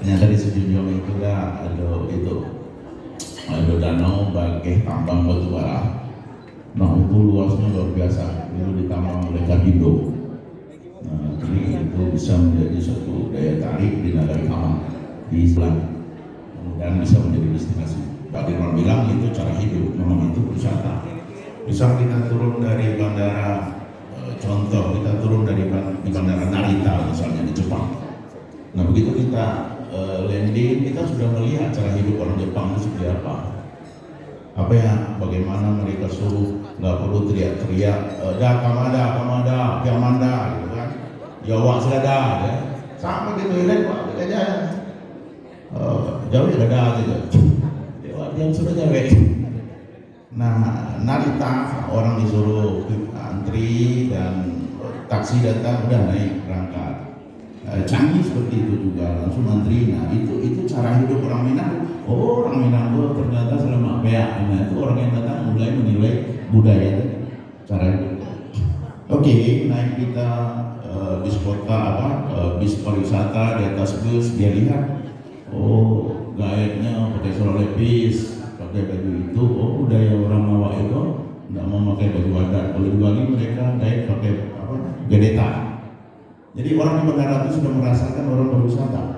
Ternyata di Sejunjung itu ada danau bagai tambang batu bara. Nah itu luasnya luar biasa, itu ditambang oleh Kapindo. Nah jadi itu bisa menjadi suatu daya tarik di negara Kamang di Islam dan bisa menjadi destinasi. Pak Dirman bilang itu cara hidup, memang itu wisata. Misal kita turun dari bandara, contoh kita turun dari bandara Narita misalnya di Jepang. Nah begitu kita landing, kita sudah melihat cara hidup orang Jepang itu seperti apa. Apa ya, bagaimana mereka suruh nggak perlu teriak-teriak, kamada, gitu kan, Jawa selada, ya, sama gitu ya, Pak, aja, jauh ya ada gitu, Jawa yang sudah jauh. Nah, Narita orang disuruh antri dan taksi datang udah naik berangkat. Canggih seperti itu juga, langsung antri. Nah itu cara hidup orang Minang. Oh, orang Minang itu ternyata selama beak. Nah itu orang yang datang mulai menilai budaya itu, cara hidup. Oke, naik kita bis kota bis pariwisata di atas bus, dia lihat, oh guide-nya pakai solo lepis, pakai baju itu. Oh budaya orang Awak itu nggak mau pakai baju adat. Kalau di Bali mereka guide pakai gedeta. Jadi orang di bandara itu sudah merasakan orang berwisata.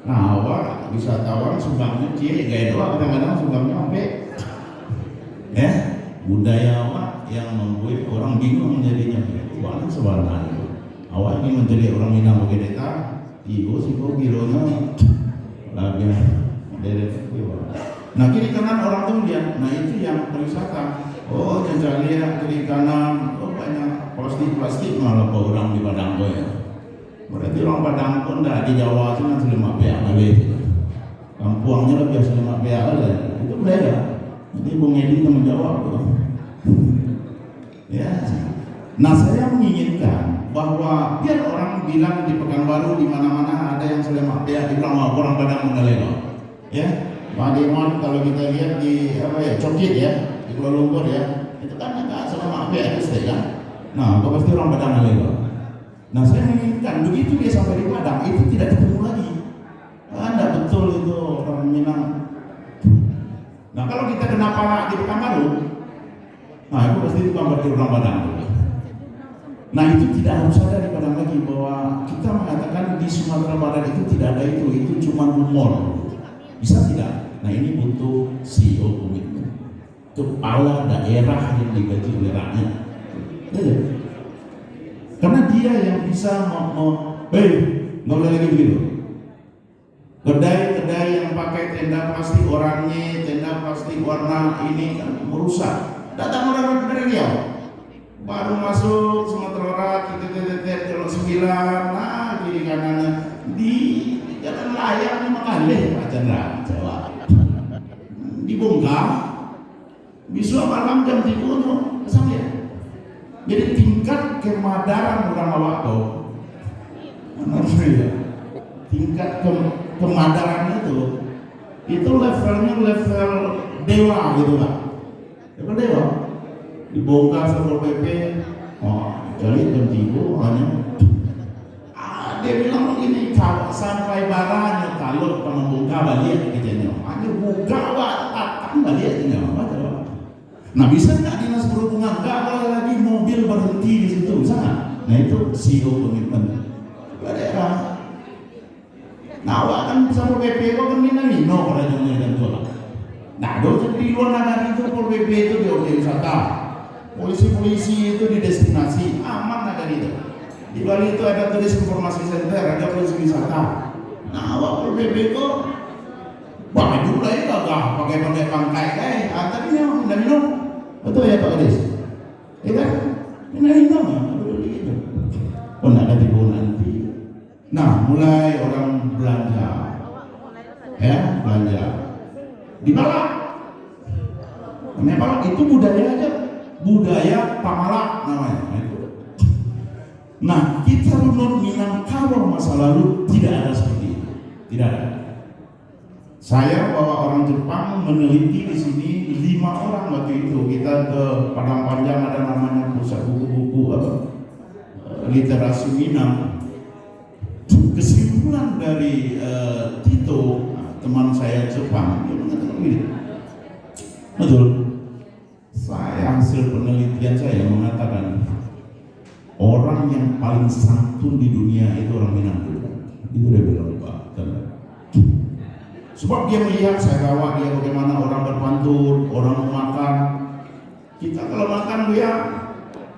Nah, Awak wisatawan sumbangnya gaya doang, kadang-kadang sumbangnya sampai ya budaya Awak yang membuat orang bingung menjadinya. Banyak sebenarnya. Awak ini menjadi orang Minang begitu tak, siko gironya lagi dari. Nah kiri kanan orang tuh lihat, nah itu yang berwisata. Oh jangan lihat kiri kanan, oh banyak plastik malah orang di Padang ya. Berarti orang Padang pun dah di Jawa itu kan selama pihak kali. Kampuangnya lebih selama pihak kali. Itu beda. Jadi Bung Edi teman jawab tuh. Ya. Nah saya menginginkan bahwa biar orang bilang di Pekanbaru di mana-mana ada yang selama pihak di orang Padang mengalami. Ya. Pak Dirman kalau kita lihat di Cokit ya, di Kuala Lumpur ya, itu kan enggak selama pihak itu kan. Nah, kau pasti orang Padang mengalami. Nah saya menginginkan begitu dia sampai di Padang itu tidak ketemu lagi. Anda betul itu orang Minang. Nah kalau kita kena palak di Pekanbaru, nah itu pasti ditambah di orang Padang. Nah itu tidak harus ada di Padang lagi, bahwa kita mengatakan di Sumatera Barat itu tidak ada itu cuma rumor. Bisa tidak? Nah ini butuh CEO komitmen, kepala daerah yang digaji oleh rakyat. Karena dia yang bisa nggak boleh lagi begitu. Kedai-kedai yang pakai tenda plastik oranye, tenda plastik warna ini kan merusak. Datang orang dari Riau, baru masuk Sumatera Barat, Teluk 9, nah kiri kanannya di jalan layang 5 kali Pak Chandra, Jawa. Dibongkar, bisa malam jam 3 sampai. Jadi tingkat kemadaran orang Awak tingkat kemadaran itu levelnya level dewa gitu Pak. Level dewa. Dibongkar Satpol PP, jadi jam 3 hanya dia bilang begini, sampai barangnya kalau membongkar balik kerjanya, hanya buka Pak, takkan baliknya apa. Nah bisa nggak dinas perhubungan nggak boleh lagi mobil berhenti di situ, bisa nggak? Nah itu CEO komitmen daerah. Nah Awak kan Satpol PP kok kan Minamino pada jumlah dan tolak. Nah dosen di luar negara itu Satpol PP itu di objek wisata, polisi itu di destinasi aman ada itu. Di Bali itu ada tulis informasi center, ada polisi wisata. Nah Awak Satpol PP kok baju lah itu agak pakai pangkai tapi yang Minamino betul ya Pak Kadis? Iya kan? Minamino begitu. Oh nggak ada tipu nanti. Nah mulai orang belanja, ya belanja di Palak. Namanya Palak itu budaya aja, budaya Pamalak namanya. Nah kita menurut Minangkabau masa lalu tidak ada seperti itu, tidak ada. Saya bawa orang Jepang meneliti di sini 5 orang waktu itu. Kita ke Padang Panjang ada namanya pusat buku-buku literasi Minang. Kesimpulan dari Tito, teman saya Jepang, dia mengatakan begini, betul, hasil penelitian saya mengatakan orang yang paling santun di dunia itu orang Minang dulu. Itu dia bilang, Pak. Sebab dia melihat saya bawa dia bagaimana orang berpantun, orang makan. Kita kalau makan dia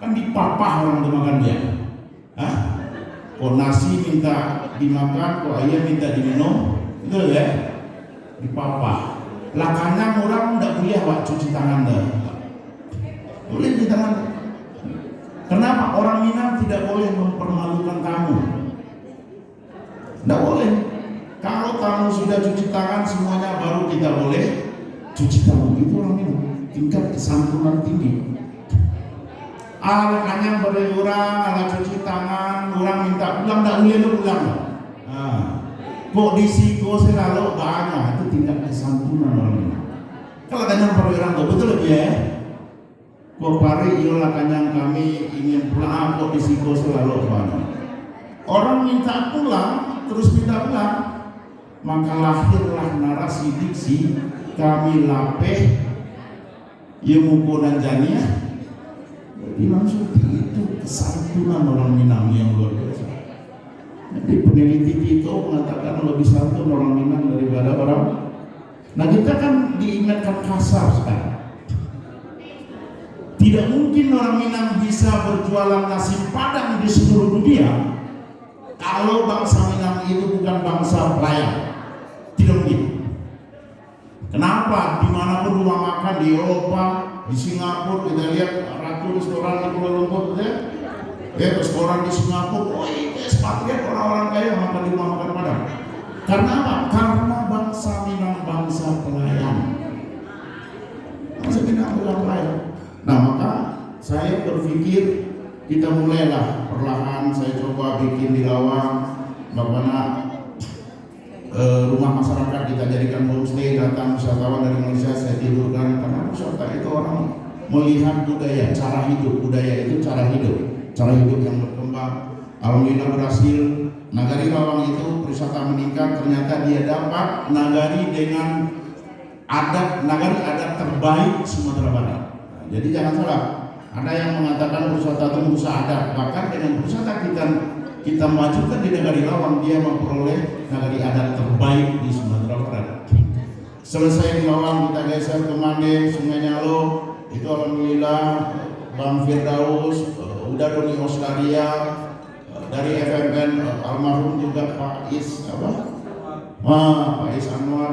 kan dipapah orang untuk makan dia. Hah? Kok nasi minta dimakan, kok ayam minta diminum, itu ya dipapah. Lakanya orang tidak boleh Pak cuci tangan dah. Boleh di tangan. Kenapa orang Minang tidak boleh mempermalukan tamu? Tidak boleh. Kalau tamu sudah cuci tangan semuanya baru kita boleh cuci tangan. Itu orang Minang. Tingkat kesantunan tinggi. Kanyang beri orang, ala cuci tangan, orang minta pulang, tidak boleh lu pulang. Kok disiko selalu banyak, itu tingkat kesantunan orang Minang. Kalau kanyang beri orang tuh betul lebih ya. Kok pari iyalah kanyang kami ingin pulang, kok disiko selalu banyak. Orang minta pulang, terus minta pulang, maka lahirlah narasi diksi kami lapeh yemukonan jania. Jadi langsung itu kesantunan orang Minang yang luar biasa. Jadi peneliti itu mengatakan lebih santun orang Minang daripada orang. Nah kita kan diingatkan kasar sekarang. Tidak mungkin orang Minang bisa berjualan nasi Padang di seluruh dunia kalau bangsa Minang itu bukan bangsa pelayan. Tidak mungkin. Kenapa? Dimanapun rumah makan di Eropa, di Singapura kita lihat ratu restoran di Kuala Lumpur restoran di Singapura, oh itu ekspatriat orang-orang kaya makan di rumah makan Padang. Karena apa? Karena bangsa Minang bangsa pelayan. Bangsa Minang adalah pelayan. Nah maka saya berpikir kita mulailah perlahan. Saya coba bikin di Lawang bagaimana rumah masyarakat kita jadikan homestay, datang wisatawan dari Malaysia saya tidurkan, karena wisata itu orang melihat budaya, cara hidup. Budaya itu cara hidup yang berkembang. Alhamdulillah berhasil. Nagari Lawang itu wisata meningkat, ternyata dia dapat nagari dengan nagari adat terbaik Sumatera Barat. Jadi jangan salah, ada yang mengatakan wisata itu merusak adat, bahkan dengan wisata kita majukan di Nagari Lawang, dia memperoleh nagari adat terbaik di Sumatera Barat. Selesai di Lawang kita geser ke Mande, Sungai Nyalo, itu alhamdulillah Bang Firdaus, udah Doni Oskaria, dari FMN almarhum juga Pak Is Anwar,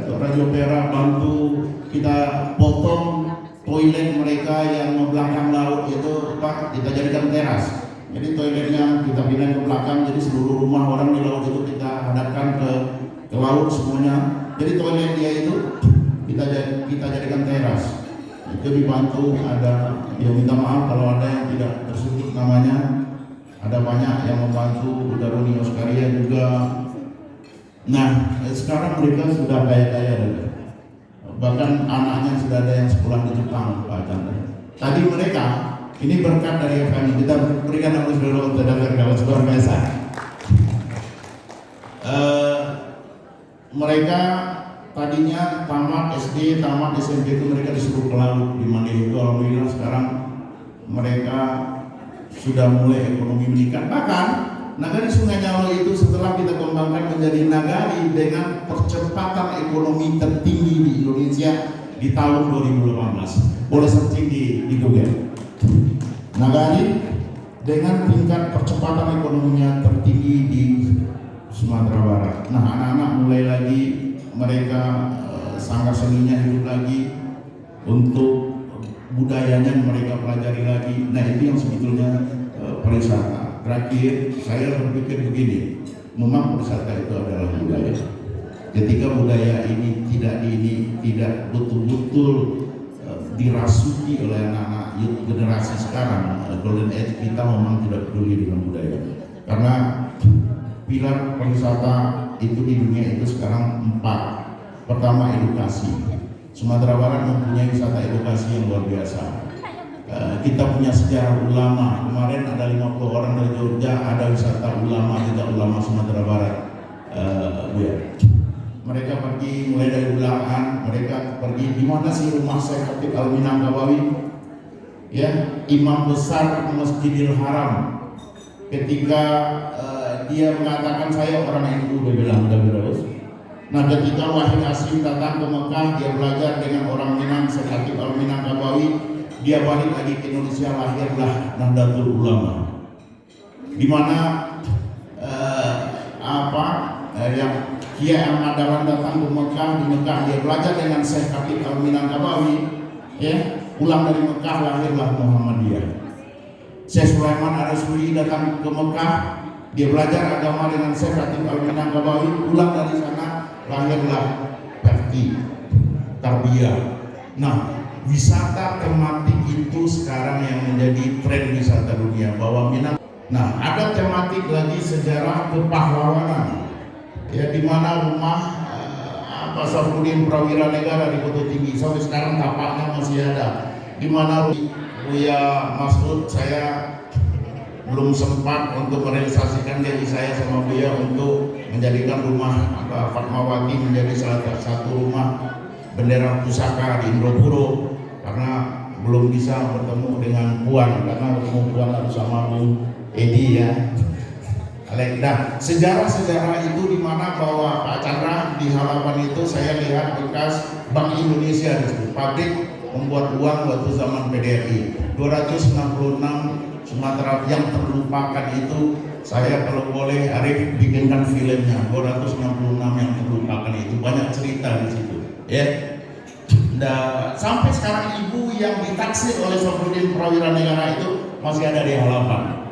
Radio Perak bantu kita potong toilet mereka yang membelakang laut itu Pak, kita jadikan teras. Jadi toiletnya kita pindah ke belakang, jadi seluruh rumah orang di laut itu kita hadapkan ke laut semuanya. Jadi toilet dia itu kita jadikan teras. Itu dibantu ada, ya minta maaf kalau ada yang tidak tersebut namanya. Ada banyak yang membantu, udah Roni Oskaria juga. Nah sekarang mereka sudah kaya-kaya. Bahkan anaknya sudah ada yang sekolah di Jepang, Pak Chandra. Tadi mereka, ini berkat dari kami, kita berikan aplaus dulu untuk Firdaus, luar biasa. Mereka tadinya tamat SD, tamat SMP itu mereka disuruh ke laut di Mandiri itu. Alhamdulillah sekarang mereka sudah mulai ekonomi meningkat. Bahkan nagari Sungai Nyalo itu setelah kita kembangkan menjadi nagari dengan percepatan ekonomi tertinggi di Indonesia di tahun 2018. Boleh searching di Google. Nagari dengan tingkat percepatan ekonominya tertinggi di Sumatera Barat. Nah anak-anak mulai lagi mereka sanggar seninya hidup lagi, untuk budayanya mereka pelajari lagi. Nah itu yang sebetulnya pariwisata. Terakhir, saya berpikir begini, memang wisata itu adalah budaya. Ketika budaya ini tidak betul-betul dirasuki oleh anak-anak generasi sekarang, golden age kita memang tidak peduli dengan budaya. Karena pilar pariwisata itu di dunia itu sekarang 4. Pertama, edukasi. Sumatera Barat mempunyai wisata edukasi yang luar biasa. Kita punya sejarah ulama. Kemarin ada 50 orang dari Jogja, ada wisata ulama, tidak ulama Sumatera Barat. pergi mulai dari Bulangan, mereka pergi di mana sih rumah Syekh Khatib Al-Minangkabawi? Ya, imam besar Masjidil Haram. Ketika dia mengatakan saya orang NU, dia bilang terus. Nah, ketika Wahid Hasyim datang ke Mekah, dia belajar dengan orang Minang, Syekh Khatib Al-Minangkabawi. Dia balik lagi ke Indonesia, lahirlah Nahdlatul Ulama. Di mana yang Kiai Ahmad Dahlan datang ke Mekah. Di Mekah dia belajar dengan Syekh Khatib Al-Minangkabawi, ya, pulang dari Mekah lahirlah Muhammadiyah. Syekh Sulaiman Ar-Rasuli datang ke Mekah, dia belajar agama dengan Syekh Khatib Al-Minangkabawi, pulang dari sana lahirlah Perti Tarbiyah. Nah, wisata tematik itu sekarang yang menjadi tren wisata dunia, bahwa Minang. Nah, ada tematik lagi sejarah kepahlawanan, ya, di mana rumah Safruddin Prawira Negara di Kota Tinggi sampai sekarang tapaknya masih ada. Di mana Buya Masud, saya belum sempat untuk merealisasikan janji saya sama Buya untuk menjadikan rumah Fatmawati menjadi salah satu rumah bendera pusaka di Indropuro, karena belum bisa bertemu dengan Puan, karena bertemu Puan harus sama Bu Edi, ya. Nah, sejarah-sejarah itu di mana bahwa Pak Chandra di halaman itu saya lihat bekas Bank Indonesia di situ, pabrik membuat uang waktu zaman PDRI. 266 Sumatera yang terlupakan itu, saya kalau boleh Arif bikinkan filmnya 266 yang terlupakan itu, banyak cerita di situ, ya. Nah, sampai sekarang ibu yang ditaksir oleh Safruddin Prawira Negara itu masih ada di halaman.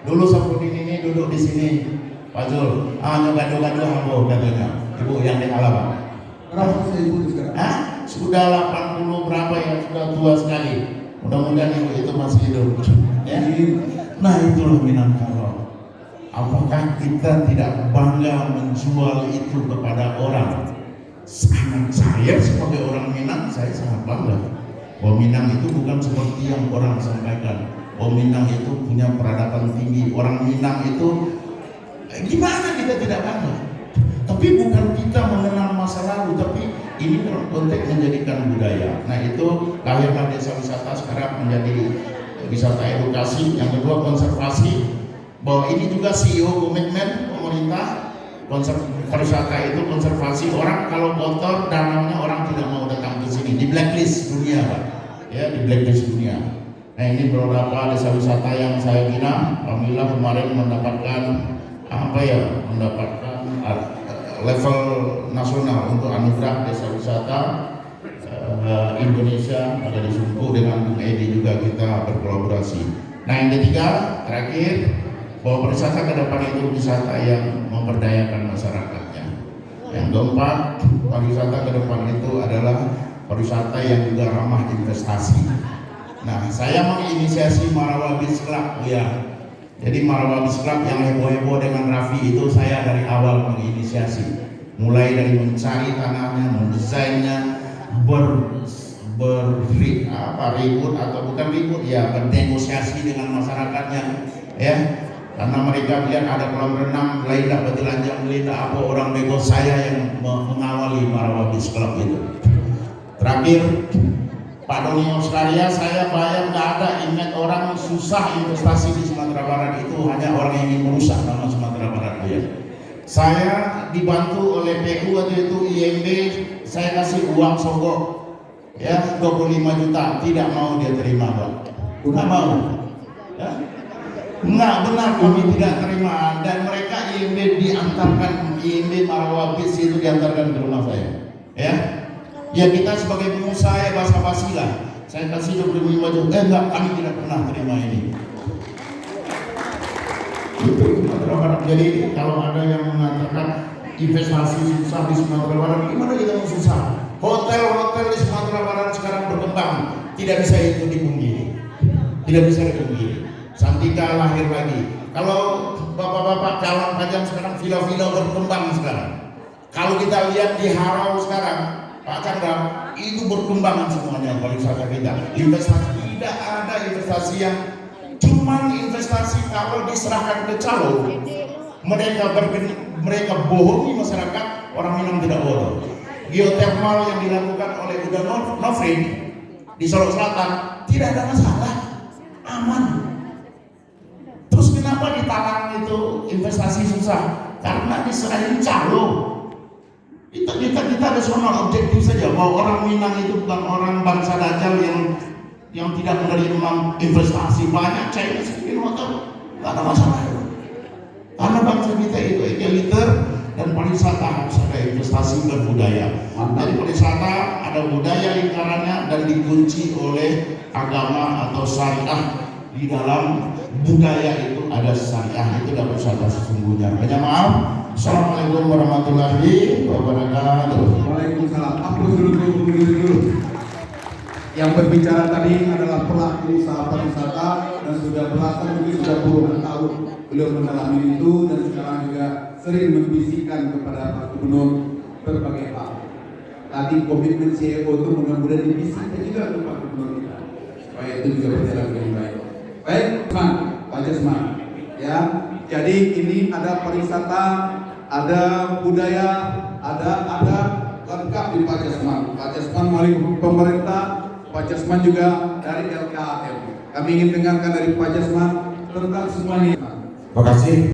Dulu Safruddin ini duduk di sini, Pak Zul, gaduh-gaduh habo katanya, ibu yang di halaman. Berapa usia ibu sekarang? Sudah 80 berapa ya, sudah tua sekali. Mudah-mudahan ibu itu masih hidup, ya. Nah, itulah Minangkabau. Apakah kita tidak bangga menjual itu kepada orang? Saya sebagai orang Minang, saya sangat bangga bahwa Minang itu bukan seperti yang orang sampaikan, bahwa Minang itu punya peradaban tinggi. Orang Minang itu gimana kita tidak bangga? Tapi bukan kita mengenal masa lalu, tapi ini dalam konteks menjadikan budaya. Nah, itu lahirlah desa wisata sekarang menjadi wisata edukasi. Yang kedua, konservasi, bahwa ini juga CEO komitmen pemerintah. Pariwisata itu konservasi. Orang kalau kotor danaunya, orang tidak mau datang ke sini, di blacklist dunia, Pak, ya, di blacklist dunia. Nah, ini beberapa desa wisata yang saya bina. Alhamdulillah kemarin mendapatkan mendapatkan level nasional untuk anugerah desa wisata Indonesia. Ada di Sumpu dengan Bung Edi juga kita berkolaborasi. Nah, yang ketiga terakhir, bahwa pariwisata ke depan itu wisata yang memberdayakan masyarakatnya. Yang keempat, pariwisata ke depan itu adalah pariwisata yang juga ramah investasi. Nah, saya menginisiasi Marawabis Club, ya. Jadi Marawabis Club yang heboh-heboh dengan Raffi itu saya dari awal menginisiasi. Mulai dari mencari tanahnya, mendesainnya, ribut atau bukan ribut, ya, bernegosiasi dengan masyarakatnya, ya. Karena mereka lihat ada kolam renang, Laila Batilanjang, Melinda apa orang bego, saya yang mengawali Marawabis Club itu. Terakhir, Pak Doni Australia, saya bayar nggak ada ingat orang susah investasi di Sumatera Barat itu, hanya orang yang ingin merusak nama Sumatera Barat, ya. Saya dibantu oleh PU waktu itu, IMB, saya kasih uang sogok, ya, 25 juta, tidak mau dia terima, Pak. Nggak mau, ya. Enggak, benar, kami tidak terima. Dan mereka IMB diantarkan, IMB Marawabis itu diantarkan ke rumah saya, ya. Ya, kita sebagai pengusaha ya basa-basi lah. Saya kasih 25 juta, enggak, kami tidak pernah terima ini. Itu Sumatera Barat. Jadi kalau ada yang mengatakan investasi susah di Sumatera Barat, gimana kita mau susah? Hotel-hotel di Sumatera Barat sekarang berkembang, tidak bisa itu dipungkiri, tidak bisa dipungkiri. Santika lahir lagi. Kalau bapak-bapak calon pajang sekarang villa-villa berkembang sekarang. Kalau kita lihat di Harau sekarang, Pak Chandra, itu berkembang semuanya pariwisata kita. Investasi, tidak ada investasi yang cuma investasi kalau diserahkan ke calo. Mereka bohongi masyarakat, orang Minang tidak bodoh. geothermal yang dilakukan oleh Uda Novrin di Solo Selatan tidak ada masalah, aman. Terus kenapa di Talang itu investasi susah? Karena diserahin calo. Kita rasional objektif saja bahwa orang Minang itu bukan orang bangsa Dajjal yang tidak menerima investasi banyak. China bikin hotel, nggak ada masalah. Karena bangsa kita itu egaliter dan pariwisata harus ada investasi dan budaya. Jadi pariwisata ada budaya lingkarannya dan dikunci oleh agama atau syariah. Di dalam budaya itu ada syariah, itu dapat wisata sesungguhnya. Banyak maaf. Assalamualaikum warahmatullahi wabarakatuh. Waalaikumsalam. Aku dulu. Yang berbicara tadi adalah pelaku usaha pariwisata dan sudah belasan mungkin sudah puluhan tahun beliau mendalami itu dan sekarang juga sering membisikkan kepada Pak Gubernur berbagai hal. Tadi komitmen CEO itu mudah-mudahan dibisikkan juga ke Pak Gubernur kita supaya itu juga berjalan dengan baik. Baik, Pak Jasman, ya. Jadi ini ada pariwisata, ada budaya, ada lengkap di Pak Jasman. Pak Jasman melalui pemerintah, Pak Jasman juga dari LKM. Kami ingin dengarkan dari Pak Jasman tentang semuanya. Terima kasih.